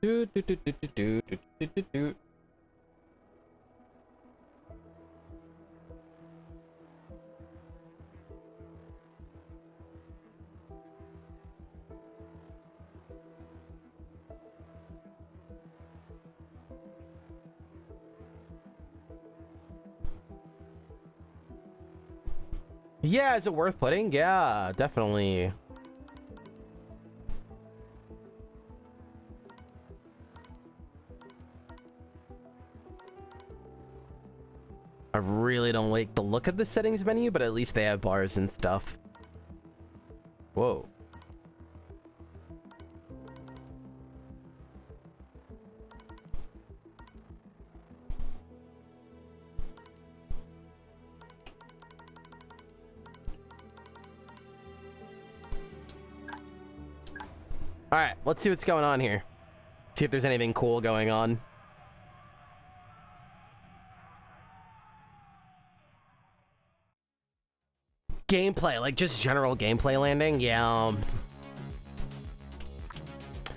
Do, do, do, do, do, do, do, do, do, do. Yeah, is it worth putting? Yeah, definitely. I really don't like the look of the settings menu, but at least they have bars and stuff. Whoa. All right, let's see what's going on here. See if there's anything cool going on. Gameplay, like just general gameplay landing. Yeah.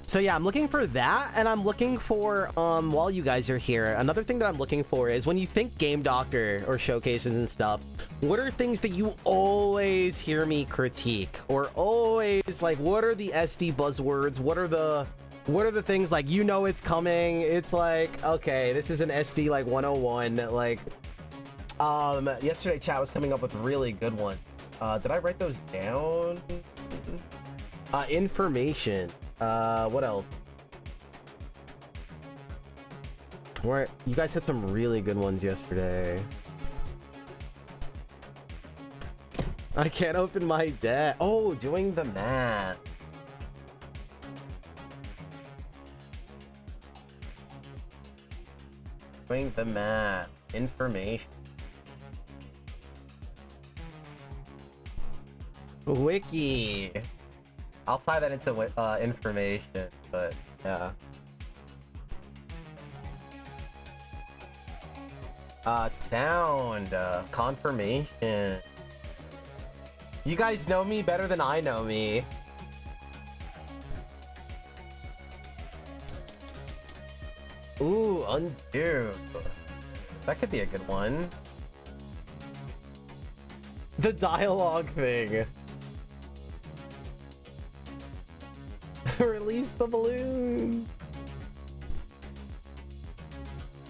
So yeah, I'm looking for that, and I'm looking for, while you guys are here, another thing that I'm looking for is when you think Game Doctor or showcases and stuff, what are things that you always hear me critique? Or always, like, what are the SD buzzwords? What are the things, like, you know it's coming, it's like, okay, this is an SD, like, 101, like, yesterday chat was coming up with really good ones. Did I write those down? Information. What else? Where you guys had some really good ones yesterday. I can't open my deck. Oh, doing the math. Doing the math. Information. Wiki. I'll tie that into information, but yeah. Sound, confirmation. You guys know me better than I know me. Ooh, undo. That could be a good one. The dialogue thing. Release the balloon.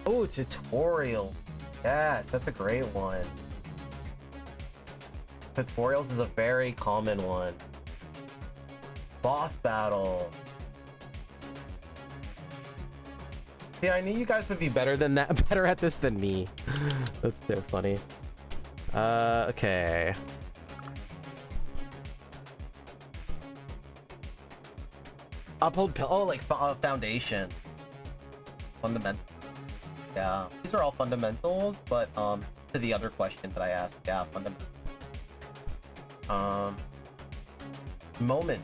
Oh, tutorial. Yes, that's a great one. Tutorials is a very common one. Boss battle. Yeah, I knew you guys would be better than that, better at this than me. That's so funny. Okay. Uphold pill. Oh, like foundation. Fundamental. Yeah, these are all fundamentals, but to the other question that I asked, yeah, fundamental. Moment.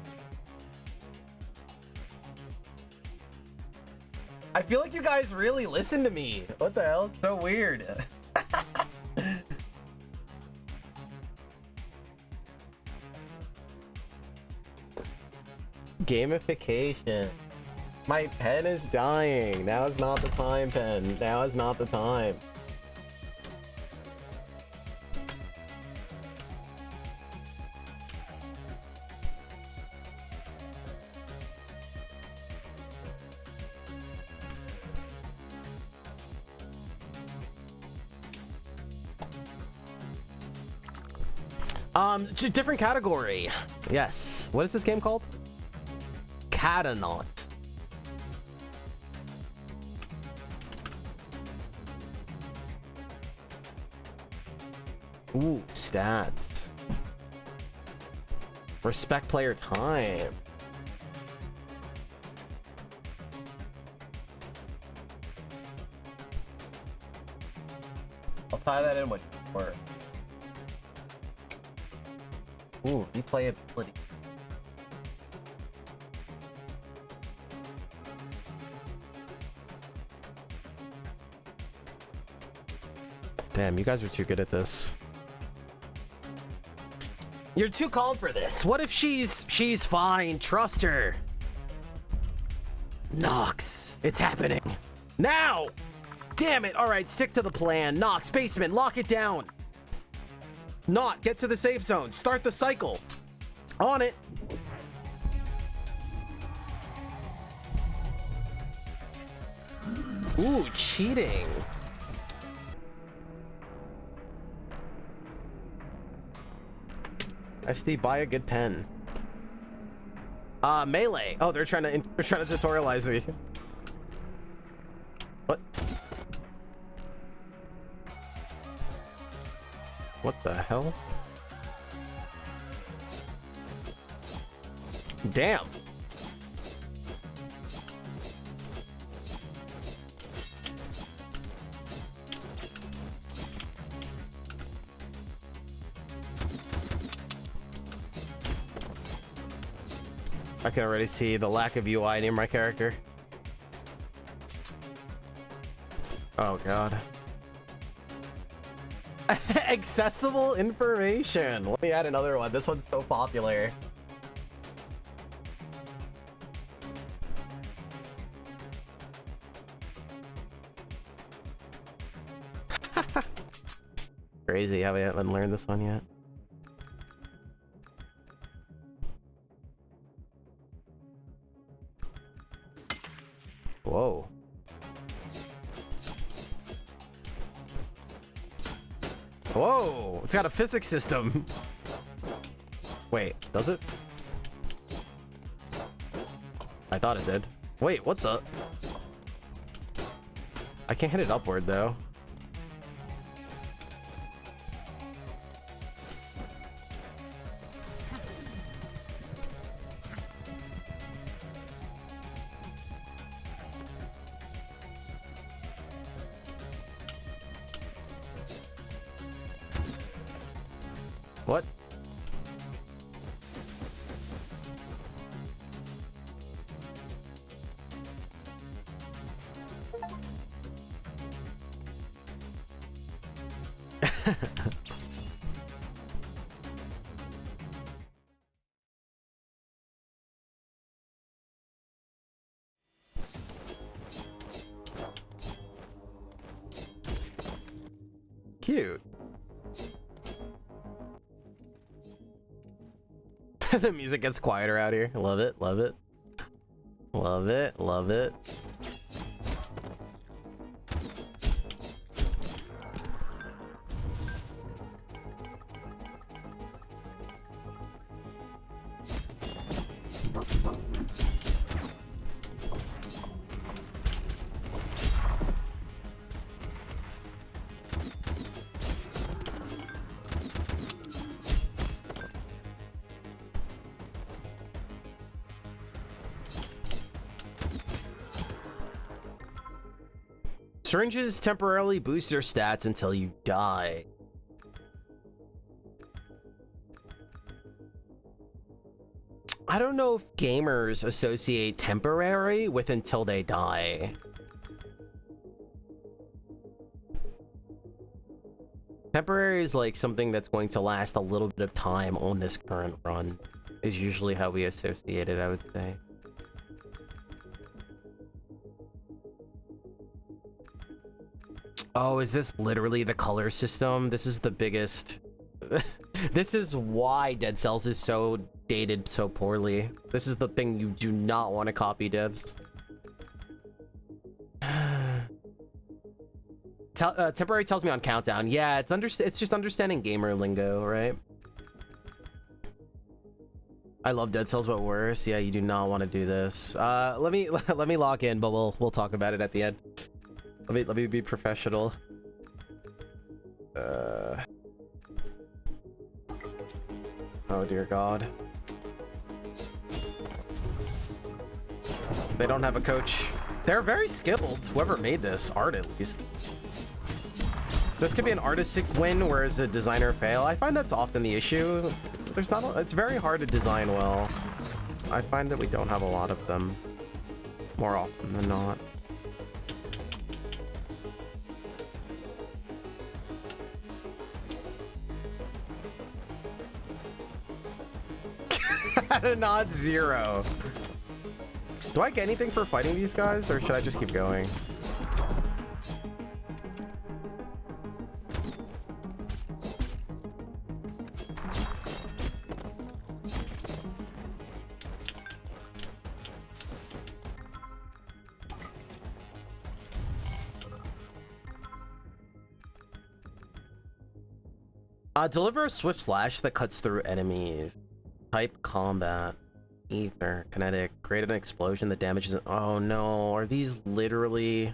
I feel like you guys really listen to me. What the hell? It's so weird. Gamification. My pen is dying. Now is not the time, pen. Now is not the time. Different category. Yes. What is this game called? Katanaut. Ooh, stats. Respect player time. I'll tie that in with work. Ooh, replayability. Damn, you guys are too good at this. You're too calm for this. What if she's fine? Trust her. Nox, it's happening. Now! Damn it! Alright, stick to the plan. Nox, basement, lock it down. Not, get to the safe zone. Start the cycle. On it. Ooh, cheating. SD, buy a good pen. Melee. Oh, they're trying to tutorialize me. What? What the hell? Damn. I can already see the lack of UI near my character. Oh god. Accessible information. Let me add another one. This one's so popular. Crazy how we haven't learned this one yet. Whoa. Whoa! It's got a physics system. Wait, does it? I thought it did. Wait, what the? I can't hit it upward though. What? Cute. The music gets quieter out here. Love it, love it. Love it, love it. Syringes temporarily boost your stats until you die. I don't know if gamers associate temporary with until they die. Temporary is like something that's going to last a little bit of time on this current run, is usually how we associate it, I would say. Oh, is this literally the color system? This is the biggest... This is why Dead Cells is so dated so poorly. This is the thing you do not want to copy, devs. Temporary tells me on countdown. Yeah, it's just understanding gamer lingo, right? I love Dead Cells, but worse. Yeah, you do not want to do this. Let me log in, but we'll talk about it at the end. Let me be professional. Oh dear God. They don't have a coach. They're very skilled, whoever made this art at least. This could be an artistic win, whereas a designer fail. I find that's often the issue. It's very hard to design well. I find that we don't have a lot of them more often than not. Katanaut 0. Do I get anything for fighting these guys, or should I just keep going? Deliver a swift slash that cuts through enemies. Type combat. Ether. Kinetic. Create an explosion that damages... Oh no, are these literally...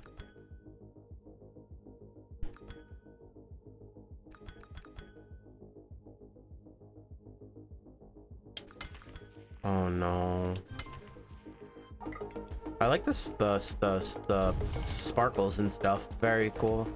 Oh no. I like this, the sparkles and stuff. Very cool.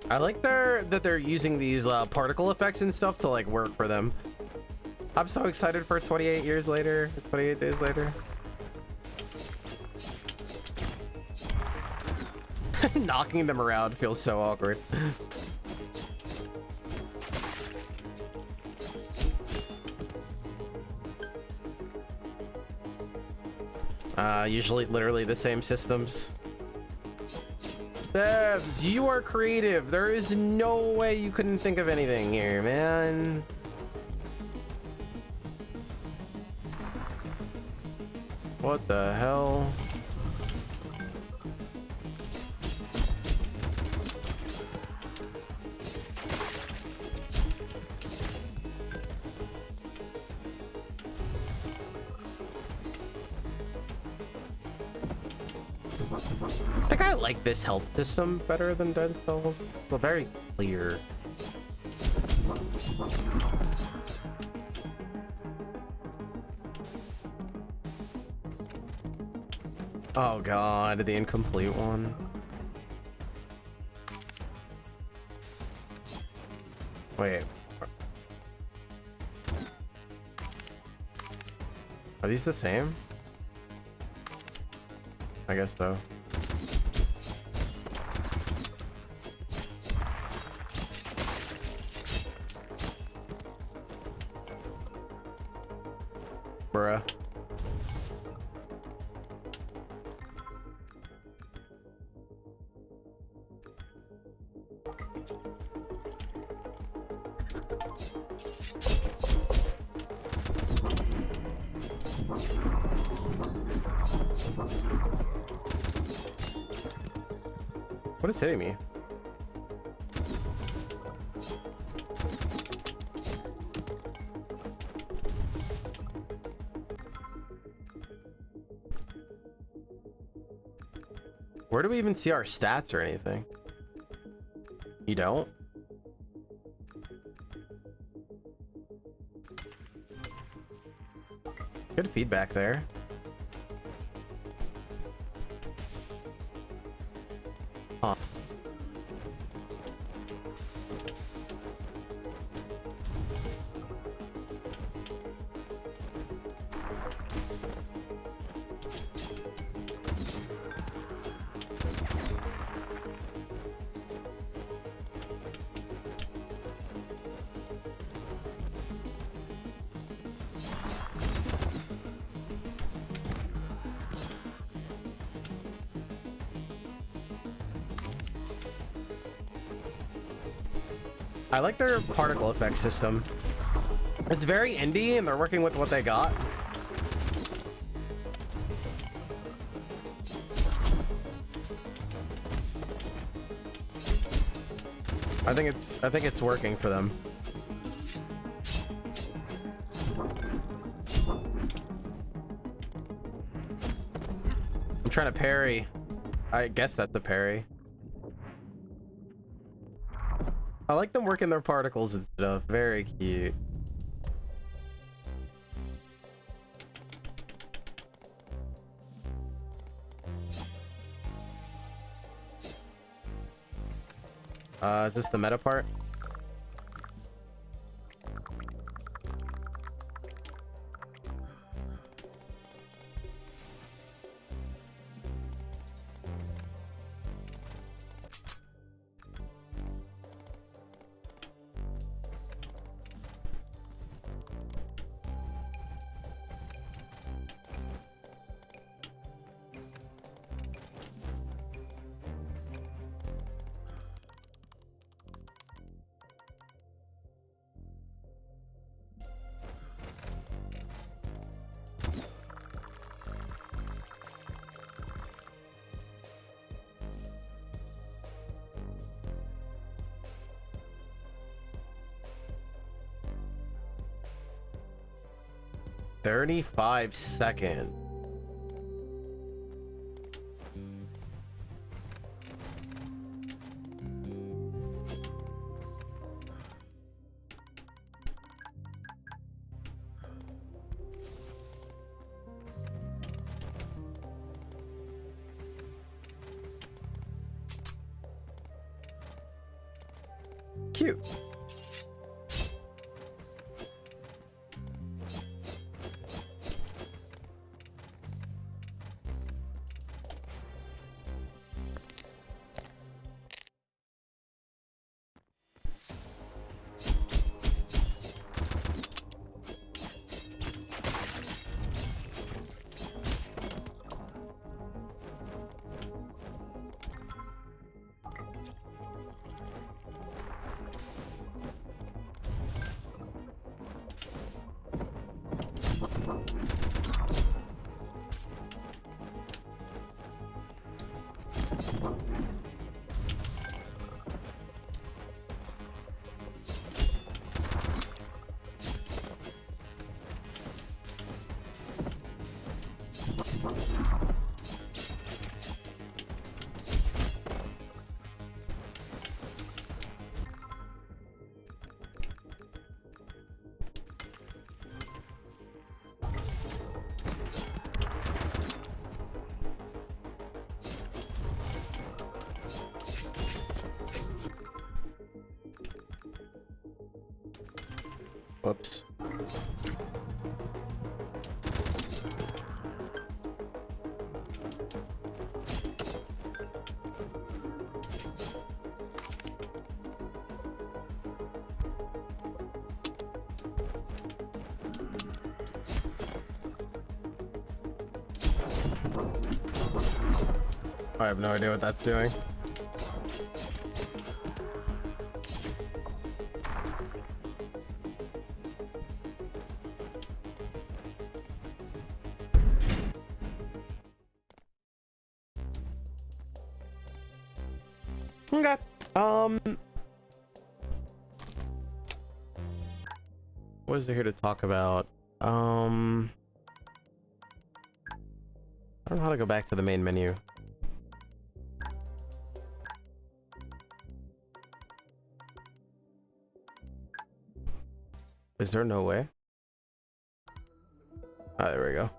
I like that they're using these particle effects and stuff to like work for them. I'm so excited for 28 years later, 28 days later. Knocking them around feels so awkward. Usually literally the same systems. Devs, you are creative. There is no way you couldn't think of anything here, man. What the hell? I think I like this health system better than Dead Cells. It's very clear. Oh god, the incomplete one. Wait. Are these the same? I guess so. Bruh. What is hitting me? Where do we even see our stats or anything? You don't? Good feedback there. Huh. I like their particle effect system. It's very indie and they're working with what they got. I think it's working for them. I'm trying to parry. I guess that's a parry. I like them working their particles and stuff. Very cute. Is this the meta part? $35. Cute. Whoops. I have no idea what that's doing. Okay. What is there here to talk about? I don't know how to go back to the main menu. Is there no way? Ah, there we go.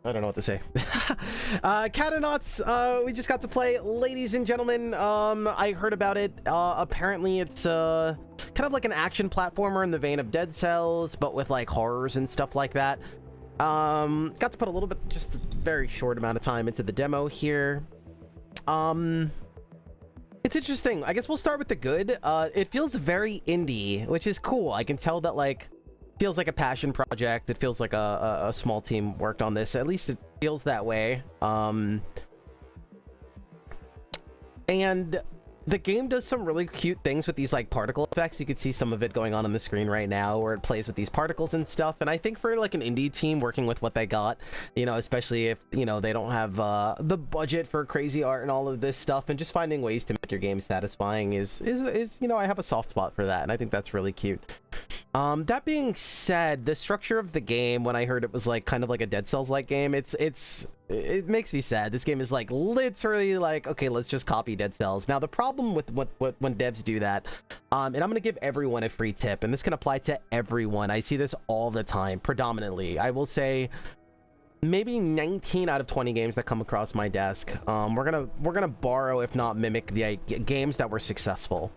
I don't know what to say. Katanauts, we just got to play, ladies and gentlemen. I heard about it. Apparently it's kind of like an action platformer in the vein of Dead Cells, but with like horrors and stuff like that. Got to put a little bit, just a very short amount of time into the demo here. It's interesting. I guess we'll start with the good. It feels very indie, which is cool. I can tell that like feels like a passion project. It feels like a small team worked on this. At least it feels that way. And the game does some really cute things with these like particle effects. You could see some of it going on the screen right now where it plays with these particles and stuff. And I think for like an indie team working with what they got, you know, especially if, you know, they don't have the budget for crazy art and all of this stuff, and just finding ways to make your game satisfying is you know, I have a soft spot for that, and I think that's really cute. That being said, the structure of the game, when I heard it was like kind of like a Dead Cells like game, it makes me sad. This game is like literally like, okay, let's just copy Dead Cells. Now the problem with when devs do that, and I'm gonna give everyone a free tip, and this can apply to everyone. I see this all the time. Predominantly, I will say maybe 19 out of 20 games that come across my desk, we're gonna borrow, if not mimic, the games that were successful.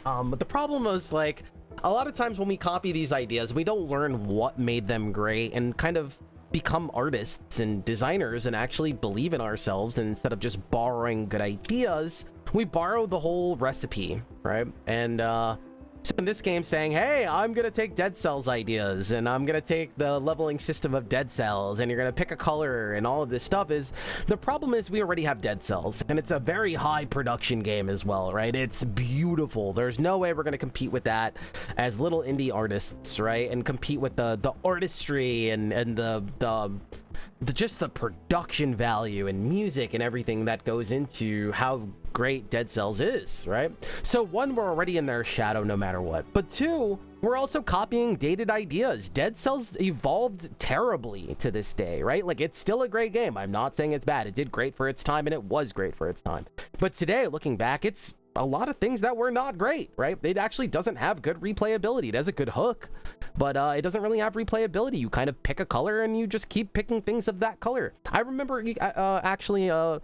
But the problem is, like, a lot of times when we copy these ideas, we don't learn what made them great and kind of become artists and designers and actually believe in ourselves. And instead of just borrowing good ideas, we borrow the whole recipe, right? And so in this game saying, hey, I'm gonna take Dead Cells ideas and I'm gonna take the leveling system of Dead Cells and you're gonna pick a color and all of this stuff, is the problem is we already have Dead Cells and it's a very high production game as well, right? It's beautiful. There's no way we're gonna compete with that as little indie artists, right? And compete with the artistry and the just the production value and music and everything that goes into how great Dead Cells is, right? So one, we're already in their shadow no matter what, but two, we're also copying dated ideas. Dead Cells evolved terribly to this day, right? Like, it's still a great game. I'm not saying it's bad. It did great for its time and it was great for its time. But today, looking back, it's a lot of things that were not great, right? It actually doesn't have good replayability. It has a good hook, but it doesn't really have replayability. You kind of pick a color and you just keep picking things of that color. I remember actually a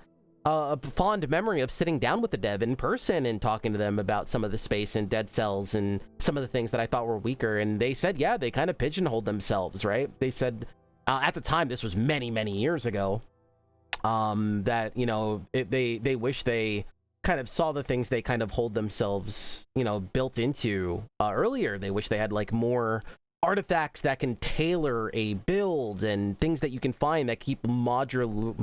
fond memory of sitting down with the dev in person and talking to them about some of the space in Dead Cells and some of the things that I thought were weaker. And they said, yeah, they kind of pigeonholed themselves, right? They said at the time, this was many, many years ago, that, you know, they wish they kind of saw the things they kind of hold themselves, you know, built into earlier. They wish they had like more artifacts that can tailor a build and things that you can find that keep modularly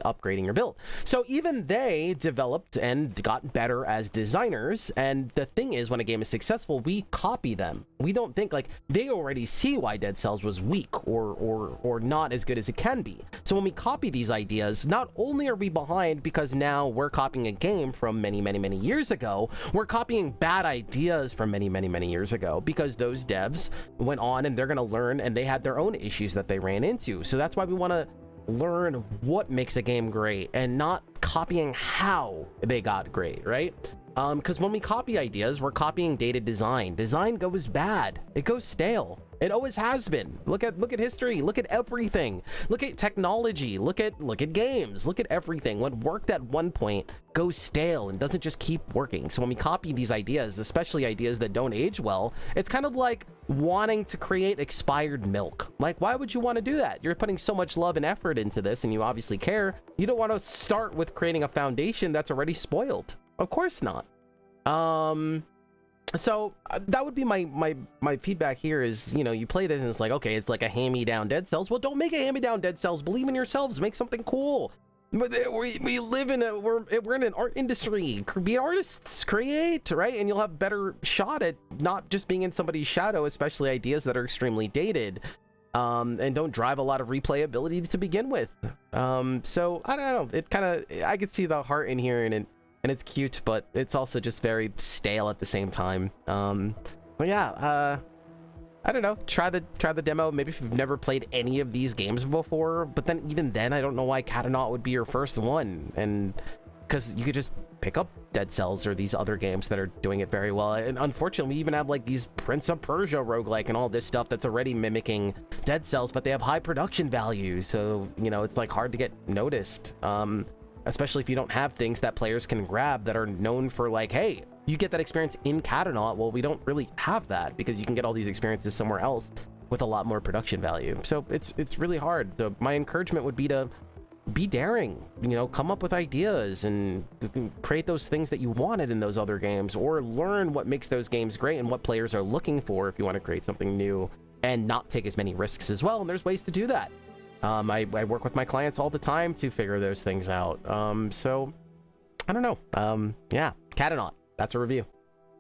upgrading your build. So even they developed and got better as designers. And the thing is, when a game is successful, we copy them. We don't think, like, they already see why Dead Cells was weak or not as good as it can be. So when we copy these ideas, not only are we behind because now we're copying a game from many, many, many years ago, we're copying bad ideas from many, many, many years ago, because those devs went on and they're going to learn and they had their own issues that they ran into. So that's why we want to learn what makes a game great and not copying how they got great, right? Because when we copy ideas, we're copying dated design. Design goes bad. It goes stale. It always has been. Look at history. Look at everything. Look at technology. Look at games. Look at everything. What worked at one point goes stale and doesn't just keep working. So when we copy these ideas, especially ideas that don't age well, it's kind of like wanting to create expired milk. Like, why would you want to do that? You're putting so much love and effort into this and you obviously care. You don't want to start with creating a foundation that's already spoiled. Of course not. So that would be my feedback here is, you know, you play this and it's like, okay, it's like a hand-me-down Dead Cells. Well, don't make a hand-me-down Dead Cells. Believe in yourselves. Make something cool. We live in we're in an art industry. Be artists, create, right? And you'll have better shot at not just being in somebody's shadow, especially ideas that are extremely dated, and don't drive a lot of replayability to begin with. So I don't know. It kind of, I could see the heart in here, and it's cute, but it's also just very stale at the same time. But yeah, I don't know. Try the demo. Maybe if you've never played any of these games before, but then even then, I don't know why Katanaut would be your first one. And because you could just pick up Dead Cells or these other games that are doing it very well. And unfortunately, we even have like these Prince of Persia roguelike and all this stuff that's already mimicking Dead Cells, but they have high production value. So, you know, it's like hard to get noticed. Especially if you don't have things that players can grab that are known for, like, hey, you get that experience in Katanaut. Well, we don't really have that because you can get all these experiences somewhere else with a lot more production value. So it's really hard. So my encouragement would be to be daring, you know, come up with ideas and create those things that you wanted in those other games, or learn what makes those games great and what players are looking for if you want to create something new and not take as many risks as well. And there's ways to do that. I work with my clients all the time to figure those things out. So I don't know. Yeah, Katanaut. That's a review.